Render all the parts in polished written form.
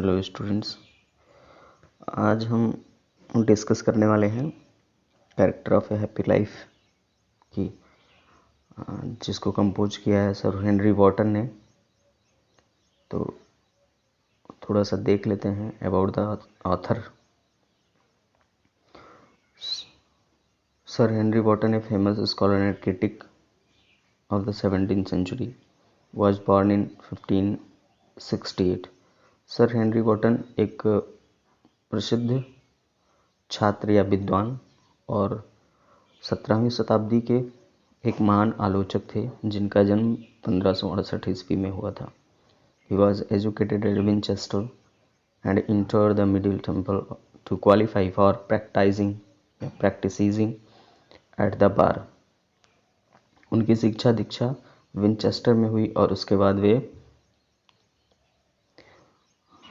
Hello students, आज हम discuss करने वाले हैं character of A happy life की, जिसको कंपोज किया है सर हेनरी वॉटन ने। तो थोड़ा सा देख लेते हैं about the author. Sir Henry Wotton, a famous scholar and critic of the 17th century, was born in 1568. Sir Henry Wotton एक प्रसिद्ध छात्र या विद्वान और 17वीं शताब्दी के एक महान आलोचक थे, जिनका जन्म 1568 ईस्वी में हुआ था। He was educated at Winchester and entered the Middle Temple to qualify for practicing at the bar. उनकी शिक्षा दीक्षा विंचेस्टर में हुई और उसके बाद वे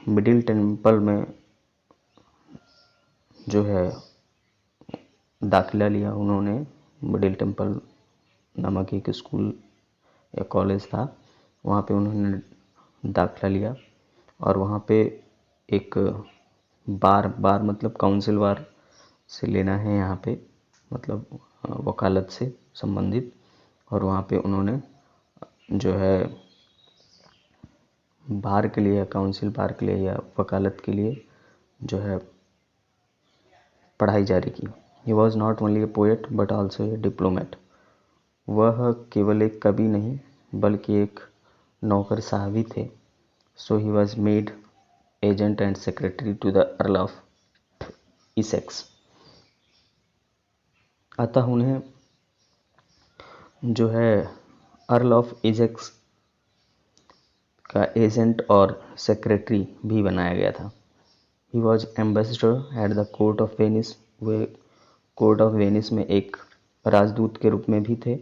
मिडिल टेम्पल में जो है दाखिला लिया। उन्होंने मिडिल टेम्पल नामक एक स्कूल या कॉलेज था, वहाँ पे उन्होंने दाखिला लिया और वहाँ पे एक बार मतलब काउंसिल बार से लेना है, यहाँ पे मतलब वकालत से संबंधित। और वहाँ पे उन्होंने जो है बार के लिए, काउंसिल बार के लिए या वकालत के लिए जो है पढ़ाई जारी की। He was not only A poet but also a diplomat. वह केवल एक कवि नहीं बल्कि एक नौकरशाह भी थे। So he was made agent and secretary to the earl of Essex. अतः उन्हें जो है अर्ल ऑफ इसेक्स का एजेंट और सेक्रेटरी भी बनाया गया था। He was ambassador at the court of Venice. वे कोर्ट ऑफ वेनिस में एक राजदूत के रूप में भी थे।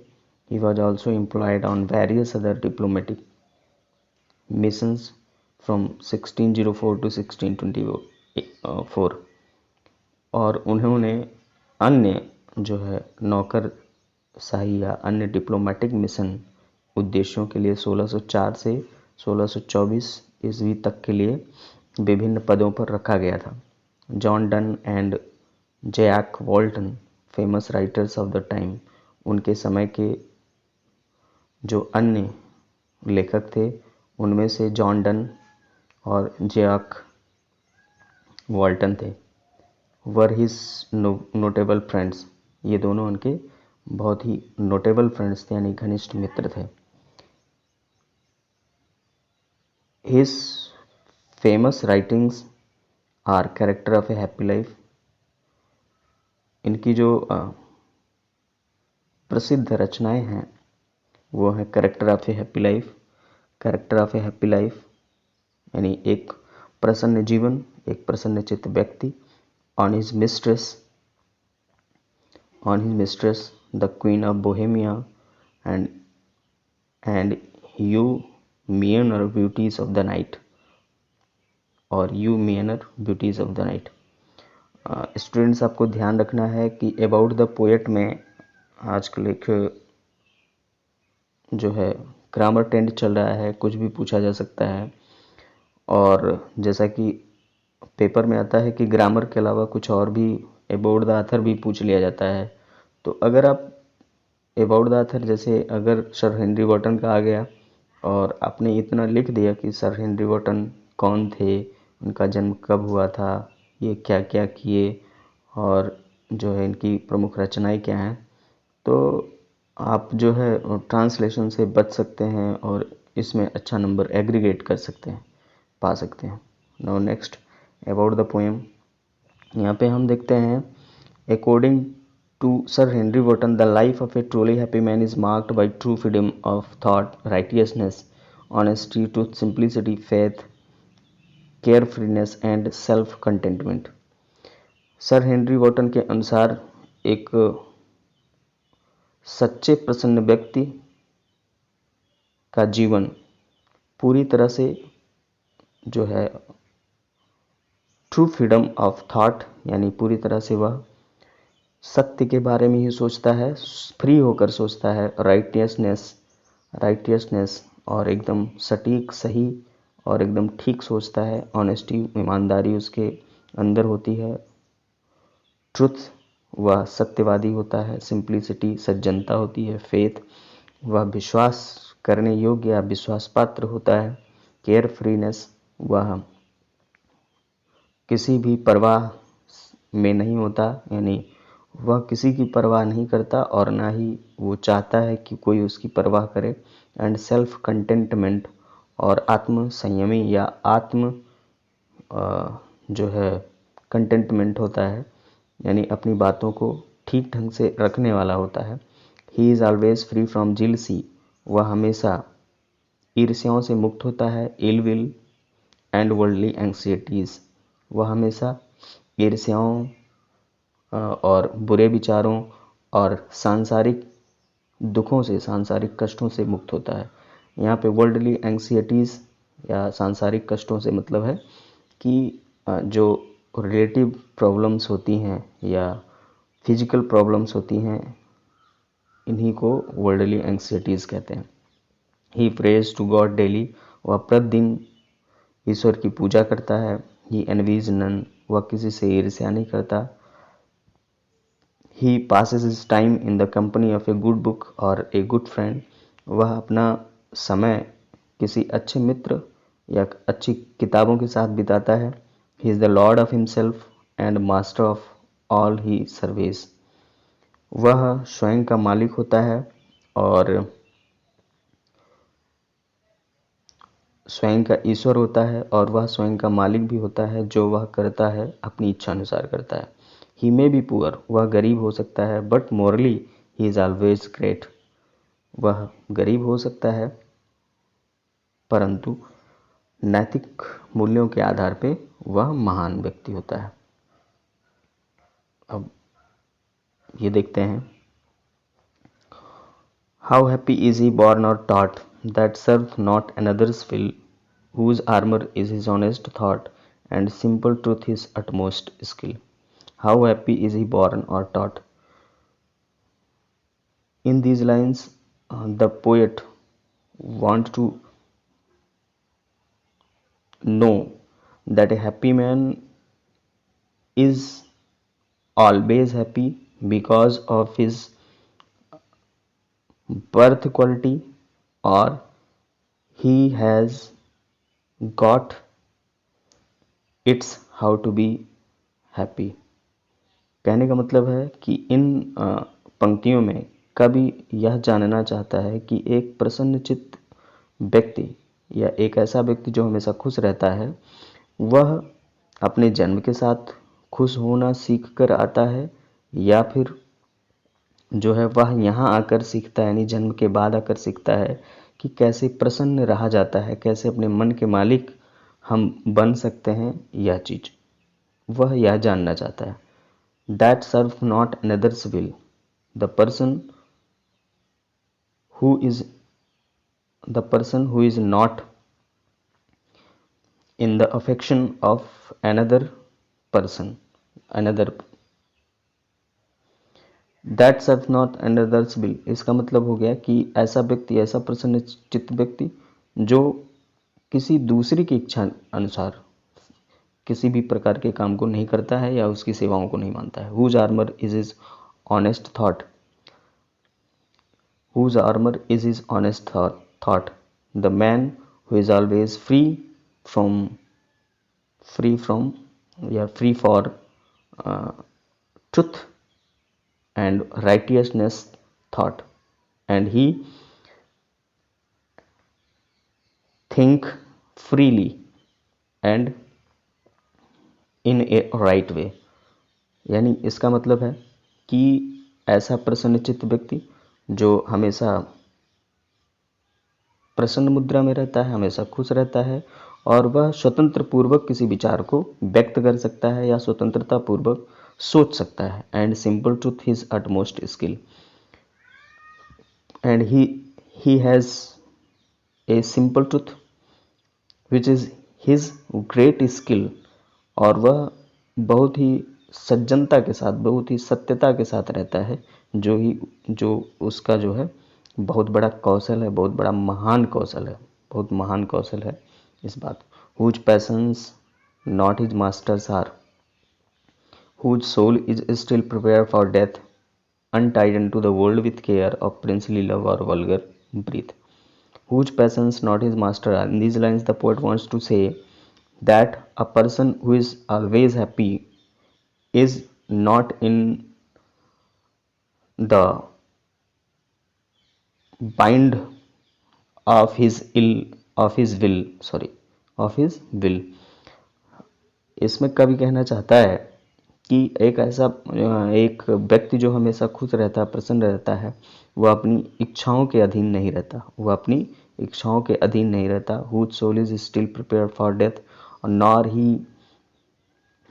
He was also employed on various other diplomatic missions from 1604 to 1624। और उन्होंने अन्य जो है नौकरशाही या अन्य डिप्लोमेटिक मिशन उद्देश्यों के लिए 1604 से 1624 ईस्वी तक के लिए विभिन्न पदों पर रखा गया था। John Donne and Jack Walton, famous writers of the time, उनके समय के जो अन्य लेखक थे उनमें से जॉन डन और जैक वॉल्टन थे। वर हिज नोटेबल फ्रेंड्स, ये दोनों उनके बहुत ही नोटेबल फ्रेंड्स थे, यानी घनिष्ठ मित्र थे। His famous writings are Character of a Happy Life। इनकी जो प्रसिद्ध रचनाएं हैं वो है character of A happy life. Character of A happy life यानी एक प्रसन्न जीवन, एक प्रसन्न चित्त व्यक्ति। On his mistress the queen of Bohemia and you meaner beauties of the night और you meaner beauties of the night। Students, आपको ध्यान रखना है कि अबाउट द पोएट में आजकल एक जो है ग्रामर ट्रेंड चल रहा है, कुछ भी पूछा जा सकता है। और जैसा कि पेपर में आता है कि ग्रामर के अलावा कुछ और भी अबाउट द ऑथर भी पूछ लिया जाता है। तो अगर आप अबाउट द ऑथर, जैसे अगर सर हेनरी वॉटन का आ गया और आपने इतना लिख दिया कि सर हेनरी वॉटन कौन थे, उनका जन्म कब हुआ था, ये क्या क्या किए और जो है इनकी प्रमुख रचनाएं क्या हैं, तो आप जो है ट्रांसलेशन से बच सकते हैं और इसमें अच्छा नंबर एग्रीगेट कर सकते हैं, पा सकते हैं। Now next about the poem. यहाँ पे हम देखते हैं according To Sir Henry Wotton, the life of a truly happy man is marked by true freedom of thought, righteousness, honesty, truth, simplicity, faith, carefreeness and self-contentment। Sir Henry Wotton के अनुसार एक सच्चे प्रसन्न व्यक्ति का जीवन पूरी तरह से जो है ट्रू फ्रीडम ऑफ थॉट, यानी पूरी तरह से वह सत्य के बारे में ही सोचता है, फ्री होकर सोचता है। राइटियसनेस और एकदम सटीक, सही और एकदम ठीक सोचता है। ऑनेस्टी, ईमानदारी उसके अंदर होती है। ट्रुथ, वह सत्यवादी होता है। सिंप्लिसिटी, सज्जनता होती है। फेथ, वह विश्वास करने योग्य या विश्वास पात्र होता है। केयर फ्रीनेस, वह किसी भी परवाह में नहीं होता, यानी वह किसी की परवाह नहीं करता और ना ही वो चाहता है कि कोई उसकी परवाह करे। एंड सेल्फ कंटेंटमेंट, और आत्म संयमी या आत्म जो है कंटेंटमेंट होता है, यानी अपनी बातों को ठीक ढंग से रखने वाला होता है। He is always free from jealousy, वह हमेशा ईर्ष्याओं से मुक्त होता है। Ill will and worldly anxieties, वह हमेशा ईर्ष्याओं और बुरे विचारों और सांसारिक दुखों से, सांसारिक कष्टों से मुक्त होता है। यहाँ पे वर्ल्डली एंग्जाइटीज़ या सांसारिक कष्टों से मतलब है कि जो रिलेटिव प्रॉब्लम्स होती हैं या फिजिकल प्रॉब्लम्स होती हैं, इन्हीं को वर्ल्डली एंग्जाइटीज़ कहते हैं। ही प्रेज टू गॉड डेली, वह प्रतिदिन ईश्वर की पूजा करता है। ही एनवीज नन, वह किसी से ईर्ष्या नहीं करता। He passes his time in the company of a good book और ए गुड फ्रेंड, वह अपना समय किसी अच्छे मित्र या अच्छी किताबों के साथ बिताता है। He is the Lord of himself and master of all he service, वह स्वयं का मालिक होता है और स्वयं का ईश्वर होता है, और वह स्वयं का मालिक भी होता है। जो वह करता है अपनी इच्छा अनुसार करता है। ही मे बी पुअर, वह गरीब हो सकता है, but morally he is always great, वह गरीब हो सकता है परंतु नैतिक मूल्यों के आधार पे वह महान व्यक्ति होता है। अब ये देखते हैं, how happy is he born और taught that serve not another's will, whose armor is his honest thought and simple truth his utmost skill. How happy is he born or taught? In these lines, the poet wants to know that a happy man is always happy because of his birth quality, or he has got its how to be happy. कहने का मतलब है कि इन पंक्तियों में कवि यह जानना चाहता है कि एक प्रसन्नचित्त व्यक्ति या एक ऐसा व्यक्ति जो हमेशा खुश रहता है, वह अपने जन्म के साथ खुश होना सीख कर आता है, या फिर जो है वह यहाँ आकर सीखता है, यानी जन्म के बाद आकर सीखता है कि कैसे प्रसन्न रहा जाता है, कैसे अपने मन के मालिक हम बन सकते हैं। यह चीज़ वह यह जानना चाहता है। That serve not another's will, the person who is not in the affection of another person, that serve not another's will, इसका मतलब हो गया कि ऐसा व्यक्ति, ऐसा प्रसन्न चित्त व्यक्ति जो किसी दूसरी की इच्छा अनुसार किसी भी प्रकार के काम को नहीं करता है या उसकी सेवाओं को नहीं मानता है। Whose armor is his honest thought, whose armor is his honest thought, the man who is always free for truth and righteousness thought, and he think freely and in a right way। यानी इसका मतलब है कि ऐसा प्रसन्नचित्त व्यक्ति जो हमेशा प्रसन्न मुद्रा में रहता है, हमेशा खुश रहता है, और वह स्वतंत्र पूर्वक किसी विचार को व्यक्त कर सकता है या स्वतंत्रता पूर्वक सोच सकता है। And simple truth his utmost skill, and he has a simple truth which is his great skill, और वह बहुत ही सज्जनता के साथ, बहुत ही सत्यता के साथ रहता है, जो उसका जो है बहुत बड़ा कौशल है, बहुत बड़ा महान कौशल है, बहुत महान कौशल है। इस बात, whose passions not his masters are, whose soul is still prepared for death, untied unto the world with care of princely love or vulgar breath. Whose passions not his master are. In these lines, the poet wants to say that a person who is always happy is not in the bind of his will. इसमें कवि कहना चाहता है कि एक व्यक्ति जो हमेशा खुश रहता है, प्रसन्न रहता है, वह अपनी इच्छाओं के अधीन नहीं रहता, whose soul is still prepared for death, nor he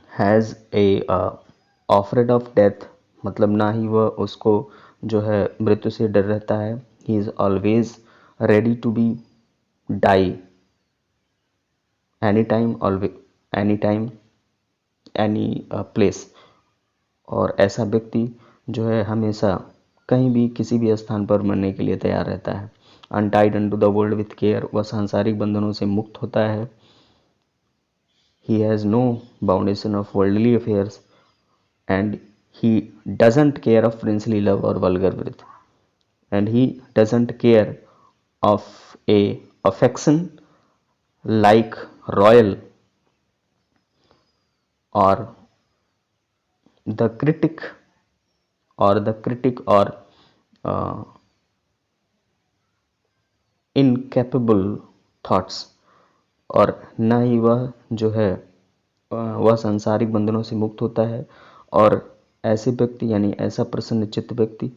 has a afraid of death, मतलब ना ही वह उसको जो है मृत्यु से डर रहता है, he is always ready to be die anytime any place. और ऐसा व्यक्ति जो है हमेशा कहीं भी किसी भी स्थान पर मरने के लिए तैयार रहता है. Untied unto the world with care, वह सांसारिक बंधनों से मुक्त होता है. He has no foundation of worldly affairs and he doesn't care of princely love or vulgar breath, and he doesn't care of a affection like royal or the critic or incapable thoughts, और ना ही वह जो है वह सांसारिक बंधनों से मुक्त होता है. और ऐसे व्यक्ति यानी ऐसा प्रसन्न चित्त व्यक्ति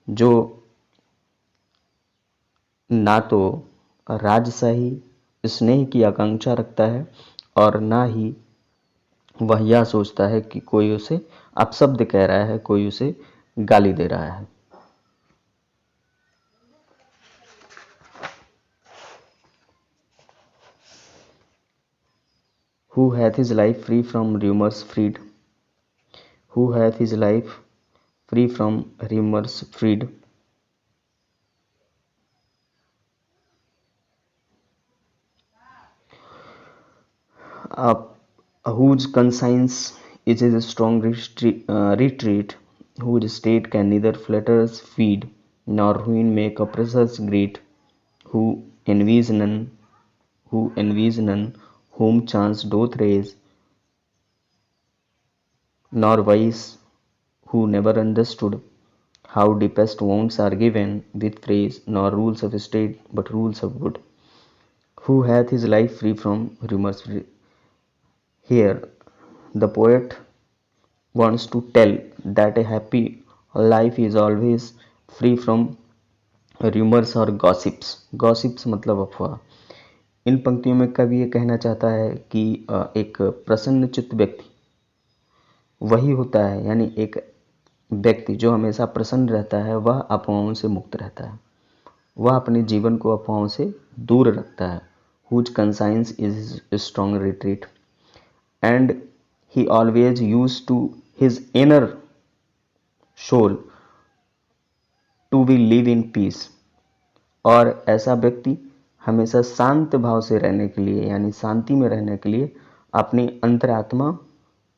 जो ना तो राजशाही स्नेह की आकांक्षा रखता है और ना ही वह यह सोचता है कि कोई उसे अपशब्द कह रहा है, कोई उसे गाली दे रहा है. Who hath his life free from rumors freed? Who hath his life free from rumors freed? Whose conscience is his strong retreat, whose state can neither flatters feed, nor ruin make oppressors great, who envies none, whom chance doth raise, nor wise, who never understood how deepest wounds are given with praise, nor rules of state but rules of good. Who hath his life free from rumors free? Here, the poet wants to tell that a happy life is always free from rumors और gossips मतलब अफवाह. इन पंक्तियों में कवि ये कहना चाहता है कि एक प्रसन्न चित्त व्यक्ति वही होता है, यानी एक व्यक्ति जो हमेशा प्रसन्न रहता है वह अफवाहों से मुक्त रहता है, वह अपने जीवन को अफवाहों से दूर रखता है. Whose conscience is strong retreat and he always used to his inner soul to be live in peace. और ऐसा व्यक्ति हमेशा शांत भाव से रहने के लिए यानी शांति में रहने के लिए अपनी अंतरात्मा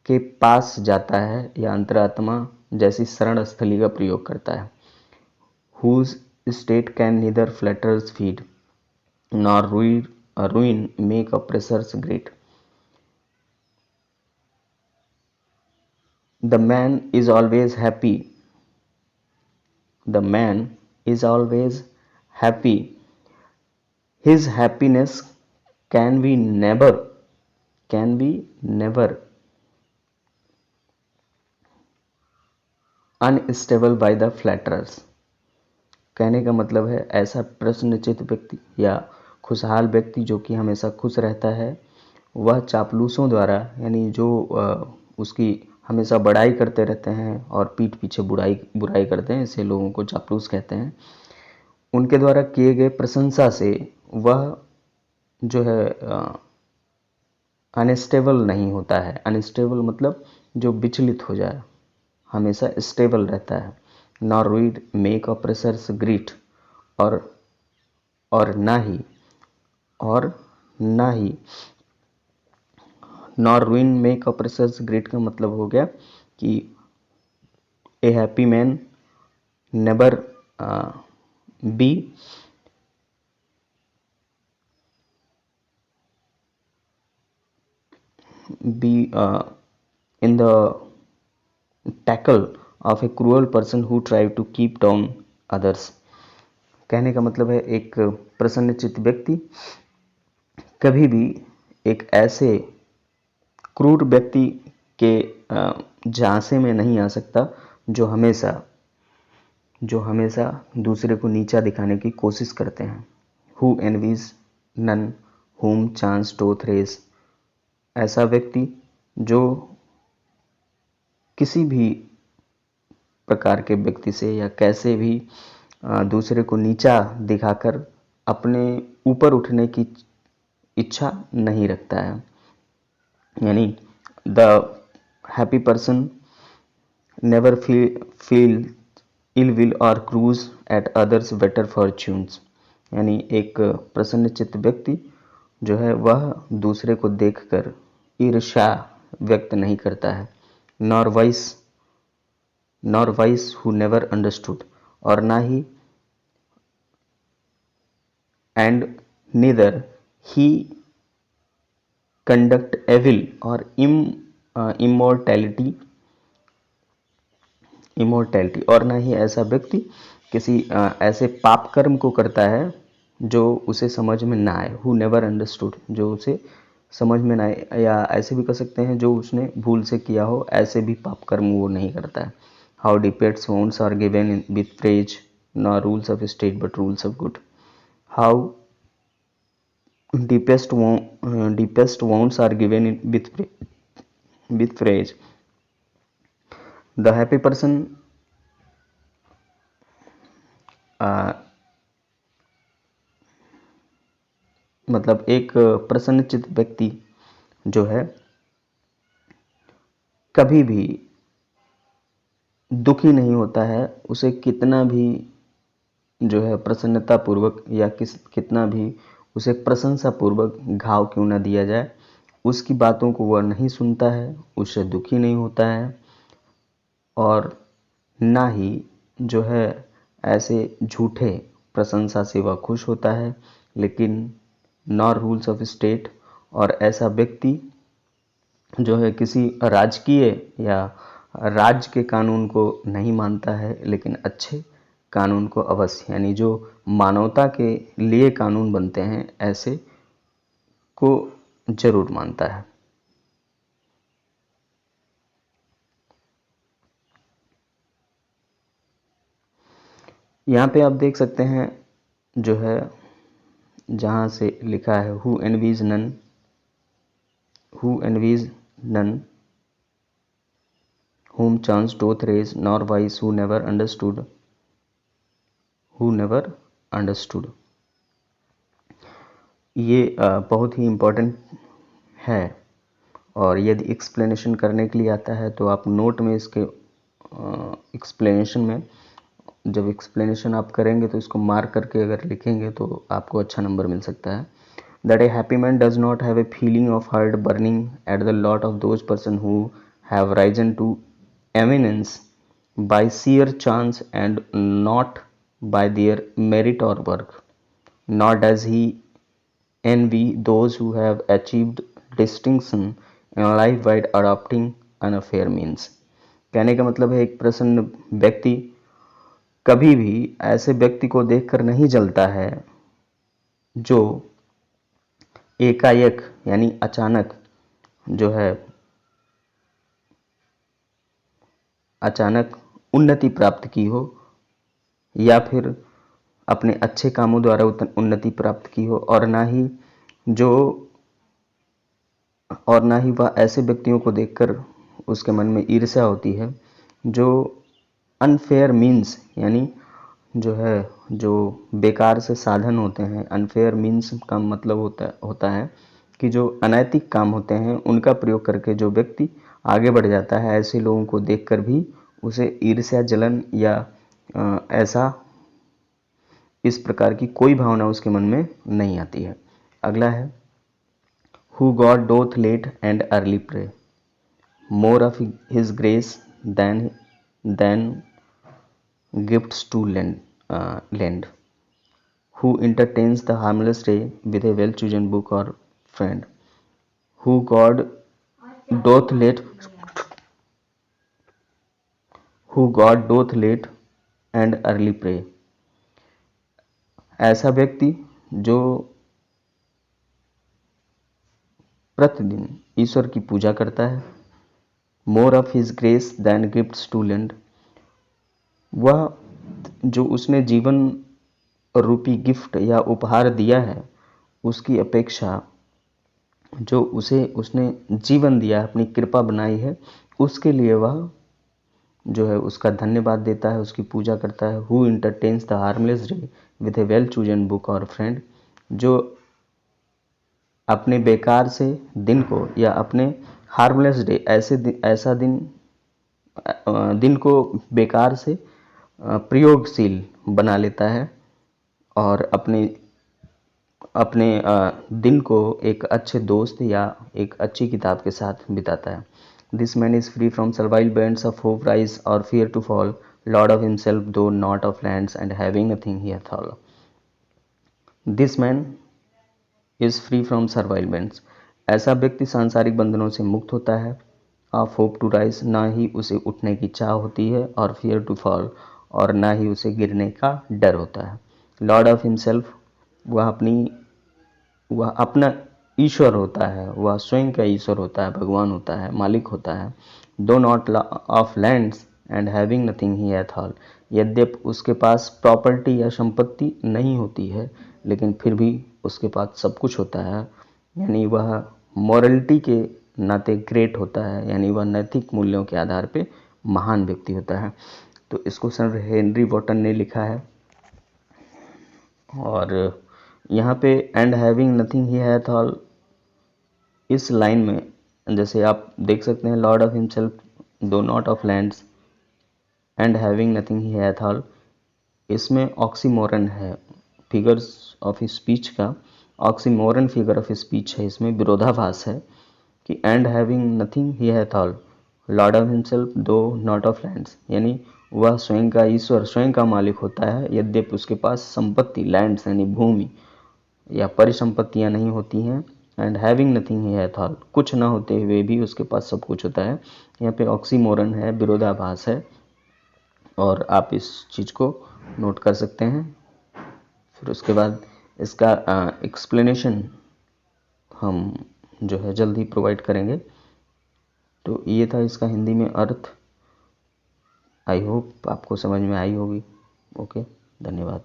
के पास जाता है या अंतरात्मा जैसी शरण स्थली का प्रयोग करता है. Whose state can neither flatters feed nor ruin make oppressors great. The man is always happy. The man is always happy. His happiness can be never unstable by the flatterers. कहने का मतलब है ऐसा प्रसन्नचित्त व्यक्ति या खुशहाल व्यक्ति जो कि हमेशा खुश रहता है, वह चापलूसों द्वारा यानी जो उसकी हमेशा बड़ाई करते रहते हैं और पीठ पीछे बुराई करते हैं, ऐसे लोगों को चापलूस कहते हैं, उनके द्वारा किए गए प्रशंसा से वह जो है अनस्टेबल नहीं होता है. अनस्टेबल मतलब जो विचलित हो जाए, हमेशा स्टेबल रहता है. Nor ruin make oppressors great, और ना ना ही nor ruin make a person great का मतलब हो गया कि a happy man never be in the tackle of a cruel person who try to keep down others। कहने का मतलब है एक प्रसन्नचित्त व्यक्ति कभी भी एक ऐसे क्रूर व्यक्ति के झांसे में नहीं आ सकता जो हमेशा दूसरे को नीचा दिखाने की कोशिश करते हैं। Who envies none whom chance doth raise। ऐसा व्यक्ति जो किसी भी प्रकार के व्यक्ति से या कैसे भी दूसरे को नीचा दिखाकर अपने ऊपर उठने की इच्छा नहीं रखता है। यानी the happy person never feel ill will और grudge at others better fortunes. यानी एक प्रसन्नचित्त व्यक्ति जो है वह दूसरे को देखकर ईर्ष्या व्यक्त नहीं करता है। Nor vice who never understood, और ना ही and neither he conduct evil और इमोर्टैलिटी, और ना ही ऐसा व्यक्ति किसी ऐसे पाप कर्म को करता है जो उसे समझ में ना आए। हु नेवर अंडरस्टूड, जो उसे समझ में ना आए, या ऐसे भी कर सकते हैं जो उसने भूल से किया हो, ऐसे भी पाप कर्म वो नहीं करता है। How deepest wounds are given with praise, nor rules of state but rules of good। How deepest wounds are given with praise। The happy person मतलब एक प्रसन्नचित्त व्यक्ति जो है कभी भी दुखी नहीं होता है। उसे कितना भी जो है प्रसन्नता पूर्वक या कितना भी उसे प्रशंसा पूर्वक घाव क्यों ना दिया जाए, उसकी बातों को वह नहीं सुनता है, उससे दुखी नहीं होता है, और ना ही जो है ऐसे झूठे प्रशंसा से वह खुश होता है। लेकिन नॉर रूल्स ऑफ स्टेट, और ऐसा व्यक्ति जो है किसी राजकीय या राज्य के कानून को नहीं मानता है, लेकिन अच्छे कानून को अवश्य, यानी जो मानवता के लिए कानून बनते हैं ऐसे को जरूर मानता है। यहाँ पे आप देख सकते हैं जो है जहाँ से लिखा है who envies none whom chance doth raise, nor wise who never understood। ये बहुत ही इम्पोर्टेंट है, और यदि एक्सप्लेनेशन करने के लिए आता है तो आप नोट में इसके एक्सप्लेनेशन में जब एक्सप्लेनेशन आप करेंगे तो इसको मार्क करके अगर लिखेंगे तो आपको अच्छा नंबर मिल सकता है। That a happy man does not have a feeling of heart burning at the lot of those persons who have risen to eminence by sheer chance and not by their merit or work, nor does he envy those who have achieved distinction in life by adopting unfair means। कहने का मतलब है एक प्रसन्न व्यक्ति कभी भी ऐसे व्यक्ति को देखकर नहीं जलता है जो एकाएक यानी अचानक जो है अचानक उन्नति प्राप्त की हो, या फिर अपने अच्छे कामों द्वारा उन्नति प्राप्त की हो, और ना ही वह ऐसे व्यक्तियों को देखकर उसके मन में ईर्ष्या होती है जो अनफेयर मीन्स, यानी जो बेकार से साधन होते हैं। अनफेयर मीन्स का मतलब होता है कि जो अनैतिक काम होते हैं उनका प्रयोग करके जो व्यक्ति आगे बढ़ जाता है, ऐसे लोगों को देखकर भी उसे ईर्ष्या, जलन या ऐसा इस प्रकार की कोई भावना उसके मन में नहीं आती है। अगला है who God doth late and early pray, more of his grace than gifts to lend, who entertains the harmless day with a well-chosen book or friend, who doth late God doth late and early pray। ऐसा व्यक्ति जो प्रतिदिन ईश्वर की पूजा करता है, more of his grace than gifts to lend, वह जो उसने जीवन रूपी गिफ्ट या उपहार दिया है उसकी अपेक्षा जो उसने जीवन दिया, अपनी कृपा बनाई है, उसके लिए वह जो है उसका धन्यवाद देता है, उसकी पूजा करता है। Who entertains the harmless day with a well chosen book और फ्रेंड, जो अपने बेकार से दिन को या अपने हार्मलेस डे ऐसा दिन को बेकार से प्रयोगशील बना लेता है और अपने दिन को एक अच्छे दोस्त या एक अच्छी किताब के साथ बिताता है। This man is free from servile bands of hope rise और fear to fall, lord of himself though not of lands and having nothing he hath all. This man is free from servile bands, ऐसा व्यक्ति सांसारिक बंधनों से मुक्त होता है। Of hope to rise, ना ही उसे उठने की चाह होती है, और फियर टू फॉल, और ना ही उसे गिरने का डर होता है। लॉर्ड ऑफ हिमसेल्फ, वह अपना ईश्वर होता है, वह स्वयं का ईश्वर होता है, भगवान होता है, मालिक होता है। दो not of lands and having nothing he hath all, यद्यपि उसके पास प्रॉपर्टी या संपत्ति नहीं होती है लेकिन फिर भी उसके पास सब कुछ होता है, यानी वह मॉरलिटी के नाते ग्रेट होता है, यानी वह नैतिक मूल्यों के आधार पे महान व्यक्ति होता है। तो इसको सर हेनरी वॉटन ने लिखा है। और यहाँ पे and having nothing he hath all, इस लाइन में जैसे आप देख सकते हैं, Lord of himself though not of lands and having nothing he hath all, इसमें ऑक्सीमोरन है, फिगर्स ऑफ स्पीच का ऑक्सीमोरन फिगर ऑफ स्पीच है, इसमें विरोधाभास है कि and having nothing he hath all, Lord of himself though not of lands, यानी वह स्वयं का ईश्वर, स्वयं का मालिक होता है, यद्यपि उसके पास संपत्ति, लैंड्स यानी भूमि या परिसंपत्तियां नहीं होती हैं। And having nothing he hath all, कुछ ना होते हुए भी उसके पास सब कुछ होता है। यहाँ पे ऑक्सीमोरन है, विरोधाभास है, और आप इस चीज़ को नोट कर सकते हैं। फिर उसके बाद इसका एक्सप्लेनेशन हम जो है जल्द ही प्रोवाइड करेंगे। तो ये था इसका हिंदी में अर्थ। आई होप आपको समझ में आई होगी। ओके, धन्यवाद।